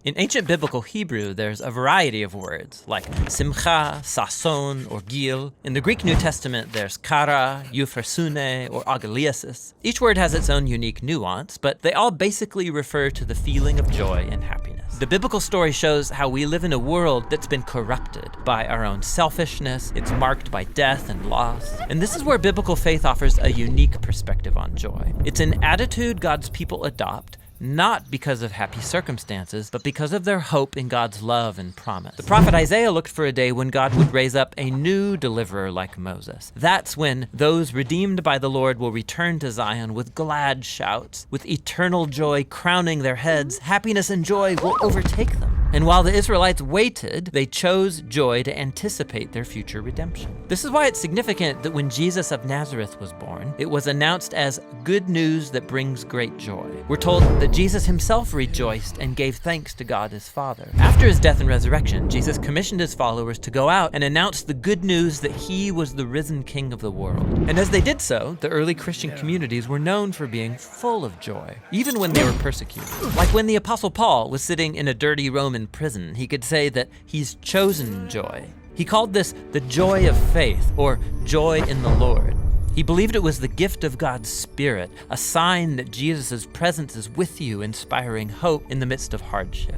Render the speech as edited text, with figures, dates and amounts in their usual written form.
In ancient biblical Hebrew, there's a variety of words, like simcha, sason, or gil. In the Greek New Testament, there's kara, euphrosune, or agaliasis. Each word has its own unique nuance, but they all basically refer to the feeling of joy and happiness. The biblical story shows how we live in a world that's been corrupted by our own selfishness. It's marked by death and loss. And this is where biblical faith offers a unique perspective on joy. It's an attitude God's people adopt, not because of happy circumstances, but because of their hope in God's love and promise. The prophet Isaiah looked for a day when God would raise up a new deliverer like Moses. That's when those redeemed by the Lord will return to Zion with glad shouts, with eternal joy crowning their heads. Happiness and joy will overtake them. And while the Israelites waited, they chose joy to anticipate their future redemption. This is why it's significant that when Jesus of Nazareth was born, it was announced as good news that brings great joy. We're told that Jesus himself rejoiced and gave thanks to God his Father. After his death and resurrection, Jesus commissioned his followers to go out and announce the good news that he was the risen King of the world. And as they did so, the early Christian communities were known for being full of joy, even when they were persecuted. Like when the Apostle Paul was sitting in a dirty Roman prison, he could say that he's chosen joy. He called this the joy of faith, or joy in the Lord. He believed it was the gift of God's Spirit, a sign that Jesus' presence is with you, inspiring hope in the midst of hardship.